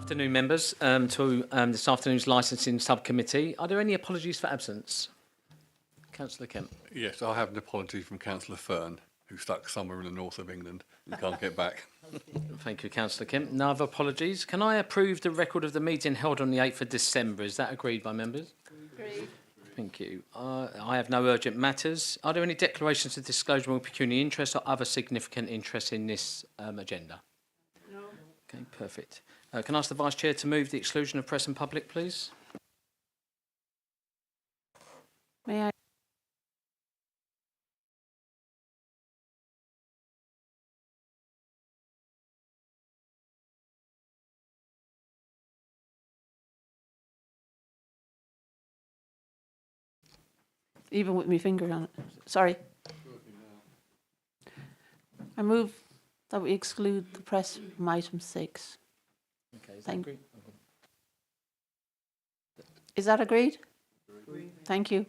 Afternoon, members, to this afternoon's licensing subcommittee. Are there any apologies for absence? Councillor Kemp. Yes, I have an apology from Councillor Fern, who's stuck somewhere in the north of England and can't get back. Thank you, Councillor Kemp. No other apologies. Can I approve the record of the meeting held on the 8th of December? Is that agreed by members? Agreed. Thank you. I have no urgent matters. Are there any declarations of disclosure of pecuniary interest or other significant interest in this agenda? No. Okay, perfect. Can I ask the Vice Chair to move the exclusion of press and public, please? May I? Even with my finger on it. Sorry. I move that we exclude the press from item 6. Okay, is that Thank- agreed? Is that agreed? Agreed. Thank you.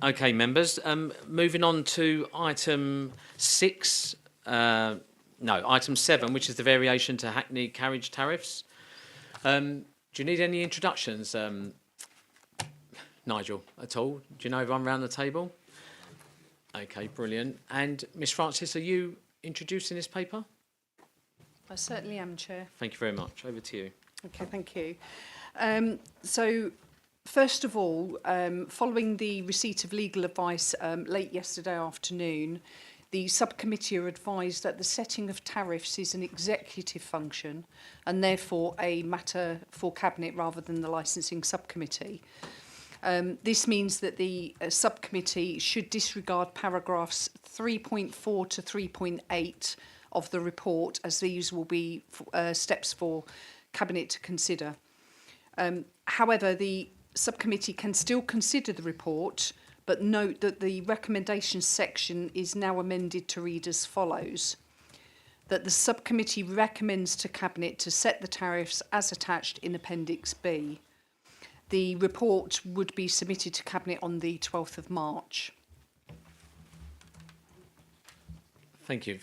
Okay, members. Moving on to item 6. Item 7, which is the variation to Hackney carriage tariffs. Do you need any introductions, Nigel, at all? Do you know everyone round the table? Okay, brilliant. And Miss Francis, are you introducing this paper? I certainly am, Chair. Thank you very much. Over to you. Okay, thank you. So, first of all, following the receipt of legal advice late yesterday afternoon, the subcommittee are advised that the setting of tariffs is an executive function and therefore a matter for Cabinet rather than the licensing subcommittee. This means that the subcommittee should disregard paragraphs 3.4 to 3.8 of the report, as these will be steps for Cabinet to consider. However, the subcommittee can still consider the report, but note that the recommendations section is now amended to read as follows: that the subcommittee recommends to Cabinet to set the tariffs as attached in Appendix B. The report would be submitted to Cabinet on the 12th of March. Thank you,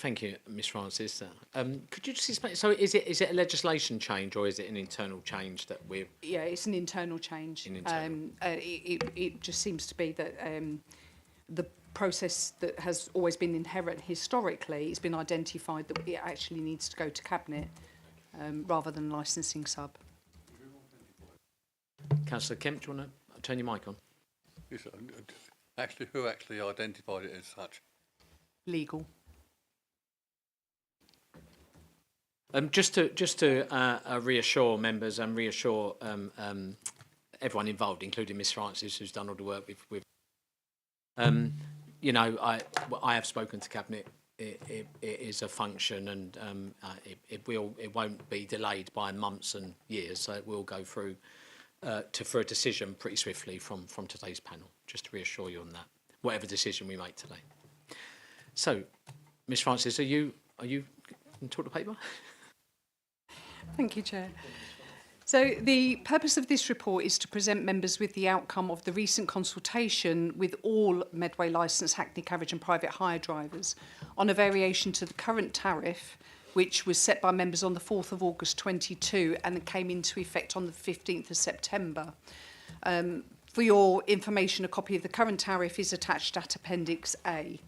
Miss Francis. Could you just explain? So, is it a legislation change or is it an internal change that we're? Yeah, it's an internal change. It just seems to be that the process that has always been inherent historically, it's been identified that it actually needs to go to Cabinet rather than licensing sub. Councillor Kemp, do you want to turn your mic on? Yes, actually, who actually identified it as such? Legal. Just to reassure members and reassure everyone involved, including Miss Francis, who's done all the work with I have spoken to Cabinet. It is a function, and it won't be delayed by months and years. So it will go through for a decision pretty swiftly from today's panel. Just to reassure you on that, whatever decision we make today. So, Miss Francis, are you can talk the paper? Thank you, Chair. So the purpose of this report is to present members with the outcome of the recent consultation with all Medway licensed Hackney carriage and private hire drivers on a variation to the current tariff, which was set by members on the 4th of August 22 and came into effect on the 15th of September. For your information, a copy of the current tariff is attached at Appendix A.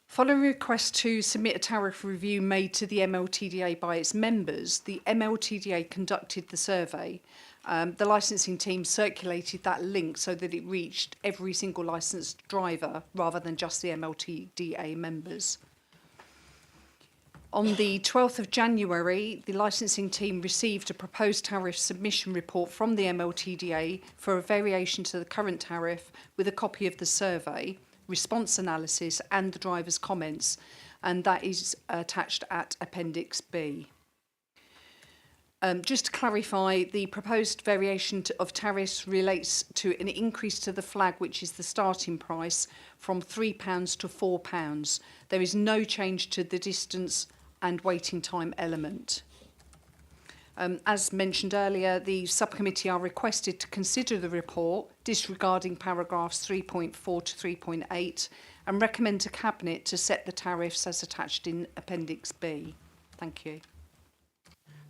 Following a request to submit a tariff review made to the MLTDA by its members, the MLTDA conducted the survey. The licensing team circulated that link so that it reached every single licensed driver rather than just the MLTDA members. On the 12th of January, the licensing team received a proposed tariff submission report from the MLTDA for a variation to the current tariff with a copy of the survey, response analysis and the driver's comments, and that is attached at Appendix B. Just to clarify, the proposed variation of tariffs relates to an increase to the flag, which is the starting price, from £3 to £4. There is no change to the distance and waiting time element. As mentioned earlier, the subcommittee are requested to consider the report, disregarding paragraphs 3.4 to 3.8, and recommend to Cabinet to set the tariffs as attached in Appendix B. Thank you.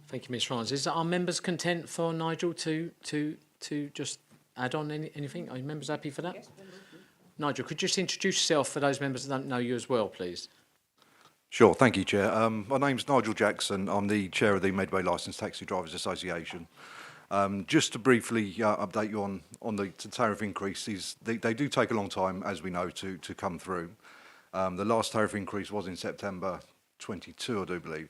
Thank you, Ms. Francis. Are members content for Nigel to just add on anything? Are members happy for that? Yes. Nigel, could you just introduce yourself for those members that don't know you as well, please? Sure, thank you, Chair. My name's Nigel Jackson. I'm the Chair of the Medway Licensed Taxi Drivers Association. Just to briefly update you on the tariff increases, they do take a long time, as we know, to come through. The last tariff increase was in September 22, I do believe.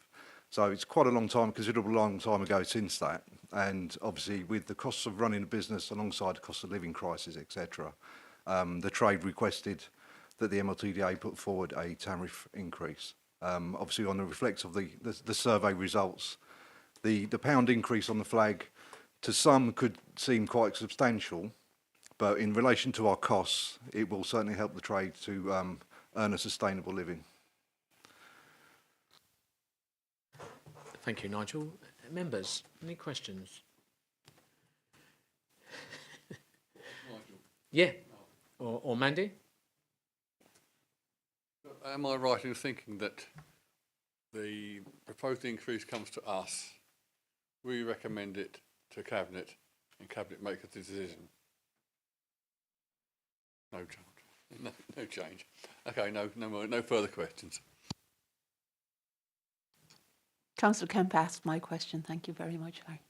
So it's quite a long time, considerable long time ago since that. And obviously, with the costs of running a business alongside the cost of living crisis, etc., the trade requested that the MLTDA put forward a tariff increase. Obviously, on the reflects of the survey results, the pound increase on the flag to some could seem quite substantial, but in relation to our costs, it will certainly help the trade to earn a sustainable living. Thank you, Nigel. Members, any questions? Yeah, or Mandy? Am I right in thinking that the proposed increase comes to us, we recommend it to Cabinet, and Cabinet makes a decision? No change. No change. Okay, no further questions. Councillor Kemp asked my question. Thank you very much, Larry.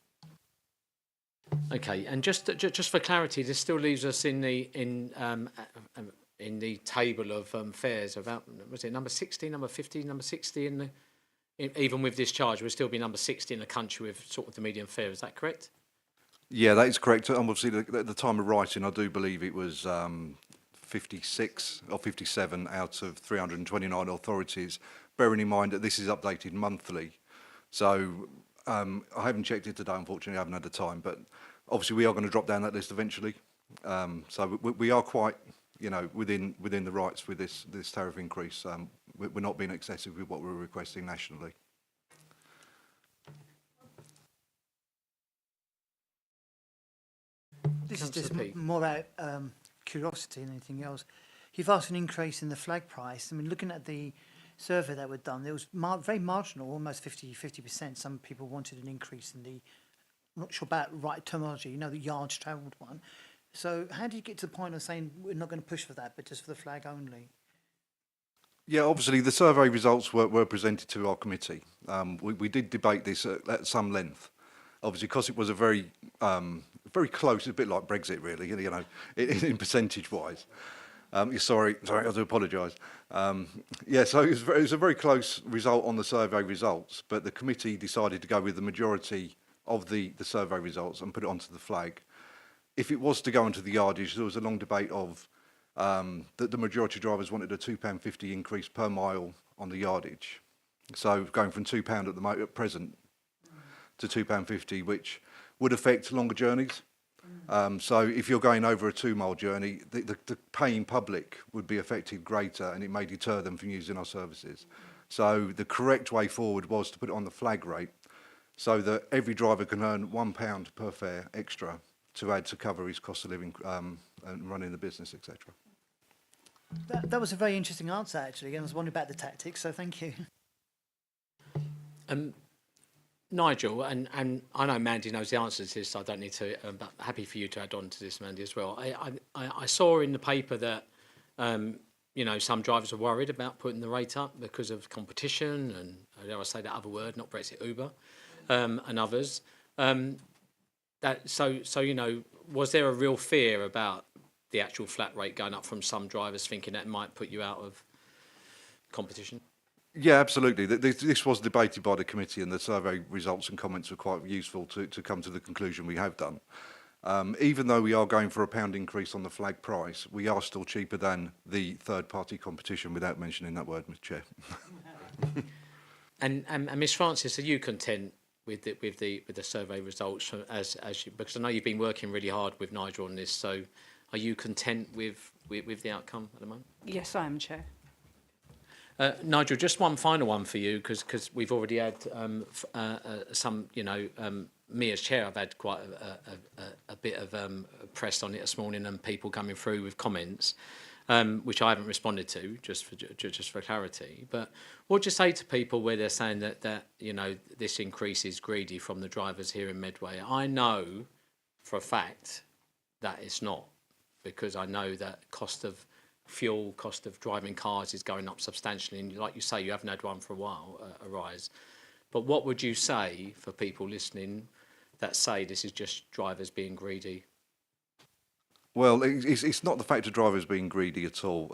Okay, and just for clarity, this still leaves us in the table of fares about, was it number 60, number 50, number 60 even with this charge, we'll still be number 60 in the country with sort of the median fare. Is that correct? Yeah, that is correct. Obviously, at the time of writing, I do believe it was 56 or 57 out of 329 authorities, bearing in mind that this is updated monthly. So I haven't checked it today, unfortunately, I haven't had the time, but obviously we are going to drop down that list eventually. So we are quite, within the rights with this tariff increase. We're not being excessive with what we're requesting nationally. This is just Councillor Peake. more out curiosity than anything else. You've asked an increase in the flag price. I mean, looking at the survey that was done, it was very marginal, almost 50%. Some people wanted an increase in the, I'm not sure about right terminology, the yards travelled one. So how do you get to the point of saying we're not going to push for that, but just for the flag only? Yeah, obviously the survey results were presented to our committee. We did debate this at some length, obviously because it was a very close, a bit like Brexit really, in percentage-wise. Sorry, I do apologise. Yeah, so it was a very close result on the survey results, but the committee decided to go with the majority of the survey results and put it onto the flag. If it was to go into the yardage, there was a long debate of that the majority of drivers wanted a £2.50 increase per mile on the yardage. So going from £2 at present to £2.50, which would affect longer journeys. So if you're going over a 2-mile journey, the paying public would be affected greater, and it may deter them from using our services. So the correct way forward was to put it on the flag rate, so that every driver can earn £1 per fare extra to add to cover his cost of living and running the business, etc. That was a very interesting answer, actually. I was wondering about the tactics, so thank you. Nigel, and I know Mandy knows the answer to this, so I don't need to, but happy for you to add on to this, Mandy, as well. I saw in the paper that, some drivers are worried about putting the rate up because of competition and, dare I say that other word, not Brexit, Uber, and others. Was there a real fear about the actual flat rate going up from some drivers, thinking that it might put you out of competition? Yeah, absolutely. This was debated by the committee, and the survey results and comments were quite useful to come to the conclusion we have done. Even though we are going for a £1 increase on the flag price, we are still cheaper than the third-party competition, without mentioning that word, Mr. Chair. And Ms. Francis, are you content with the survey results because I know you've been working really hard with Nigel on this? So, are you content with the outcome at the moment? Yes, I am, Chair. Nigel, just one final one for you, because we've already had some, me as chair, I've had quite a bit of press on it this morning and people coming through with comments, which I haven't responded to, just for clarity. But what do you say to people where they're saying that this increase is greedy from the drivers here in Medway? I know for a fact that it's not, because I know that cost of fuel, cost of driving cars is going up substantially, and like you say, you haven't had one for a while, a rise. But what would you say for people listening that say this is just drivers being greedy? Well, it's not the fact of drivers being greedy at all.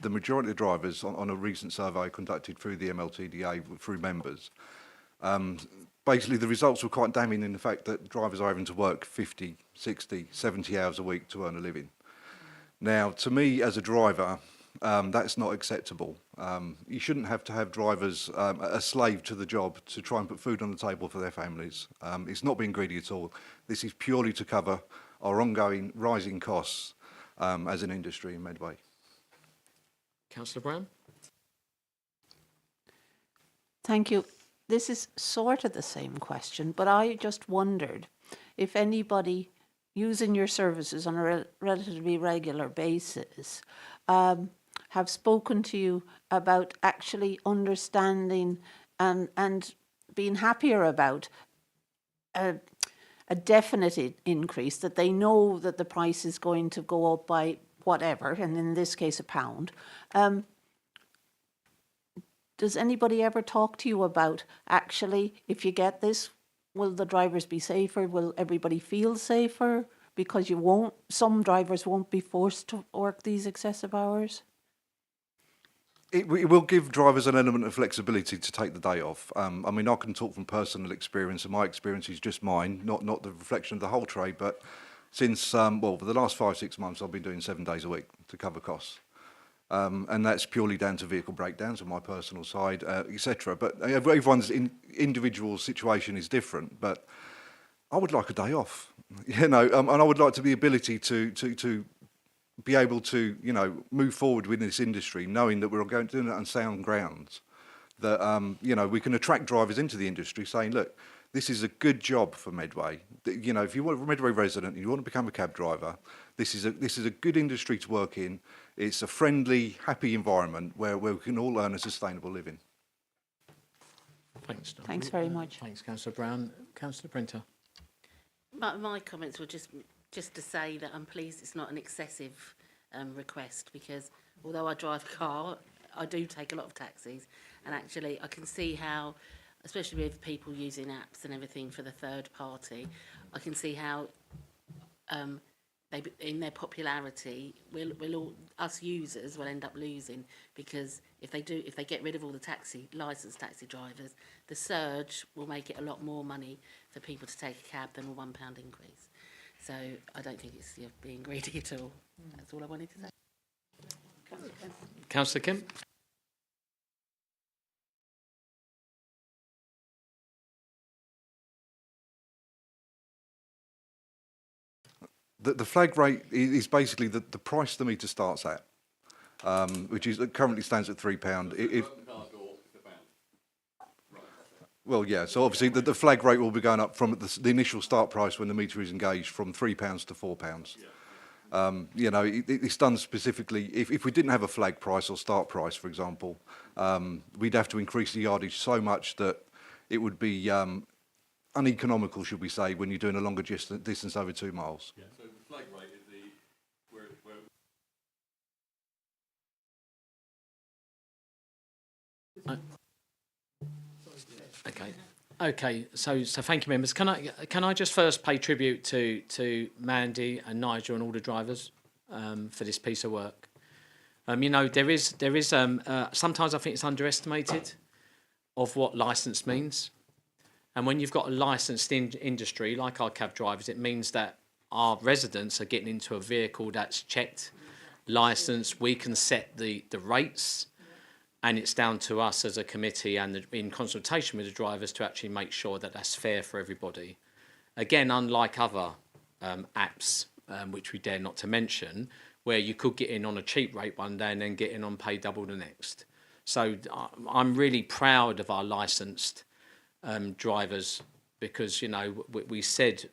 The majority of drivers, on a recent survey conducted through the MLTDA, through members, basically the results were quite damning in the fact that drivers are having to work 50, 60, 70 hours a week to earn a living. Now, to me as a driver, that's not acceptable. You shouldn't have to have drivers a slave to the job to try and put food on the table for their families. It's not being greedy at all. This is purely to cover our ongoing rising costs as an industry in Medway. Councillor Brown? Thank you. This is sort of the same question, but I just wondered if anybody using your services on a relatively regular basis have spoken to you about actually understanding and being happier about a definite increase, that they know that the price is going to go up by whatever, and in this case £1. Does anybody ever talk to you about, actually, if you get this, will the drivers be safer? Will everybody feel safer? Because some drivers won't be forced to work these excessive hours? It will give drivers an element of flexibility to take the day off. I mean, I can talk from personal experience, and my experience is just mine, not the reflection of the whole trade. But since, for the last 5-6 months, I've been doing 7 days a week to cover costs. And that's purely down to vehicle breakdowns on my personal side, etc. But everyone's individual situation is different. But I would like a day off, and I would like the ability to be able to, move forward with this industry, knowing that we're going to do it on sound grounds. That we can attract drivers into the industry, saying, look, this is a good job for Medway. If you're a Medway resident and you want to become a cab driver, this is a good industry to work in. It's a friendly, happy environment where we can all earn a sustainable living. Thanks, Nigel. Thanks very much. Thanks, Councillor Brown. Councillor Printer. My comments were just to say that I'm pleased it's not an excessive request, because although I drive a car, I do take a lot of taxis, and actually I can see how, especially with people using apps and everything for the third party, I can see how in their popularity, us users will end up losing, because if they get rid of all the licensed taxi drivers, the surge will make it a lot more money for people to take a cab than a £1 increase. So I don't think it's being greedy at all. That's all I wanted to say. Councillor Kim. The flag rate is basically the price the meter starts at, which currently stands at £3. Well, yeah. So obviously the flag rate will be going up from the initial start price when the meter is engaged from £3 to £4. It's done specifically. If we didn't have a flag price or start price, for example, we'd have to increase the yardage so much that it would be uneconomical, should we say, when you're doing a longer distance over 2 miles. Yeah. So the flag rate is where Okay. So thank you, members. Can I just first pay tribute to Mandy and Nigel and all the drivers for this piece of work. There is sometimes I think it's underestimated of what licence means. And when you've got a licensed industry like our cab drivers, it means that our residents are getting into a vehicle that's checked, licensed. We can set the rates, and it's down to us as a committee and in consultation with the drivers to actually make sure that that's fair for everybody. Again, unlike other apps, which we dare not to mention, where you could get in on a cheap rate one day and then get in on pay double the next. So I'm really proud of our licensed drivers, because we said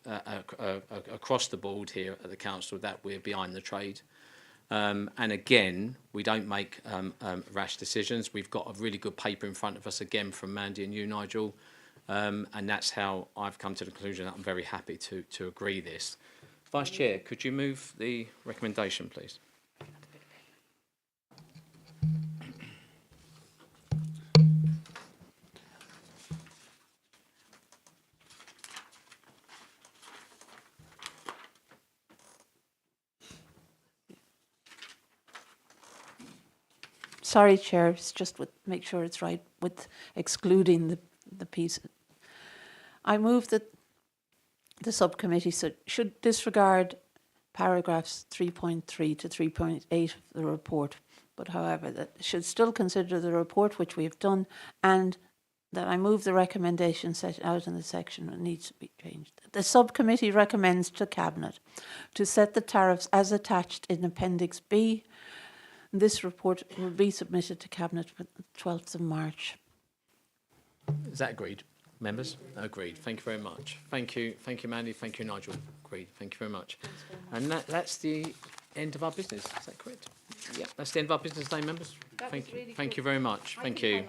across the board here at the council that we're behind the trade, and again we don't make rash decisions. We've got a really good paper in front of us again from Mandy and you, Nigel, and that's how I've come to the conclusion that I'm very happy to agree this. Vice Chair, could you move the recommendation, please? Sorry, Chair, it's just make sure it's right with excluding the piece. I move that the subcommittee should disregard paragraphs 3.3 to 3.8 of the report, but however, that should still consider the report, which we have done, and that I move the recommendation set out in the section that needs to be changed. The subcommittee recommends to Cabinet to set the tariffs as attached in Appendix B. This report will be submitted to Cabinet on the 12th of March. Is that agreed? Members? Agreed. Thank you very much. Thank you, Mandy. Thank you, Nigel. Agreed. Thank you very much. And that's the end of our business. Is that correct? Yeah, that's the end of our business today, members. Thank you very much. Thank you.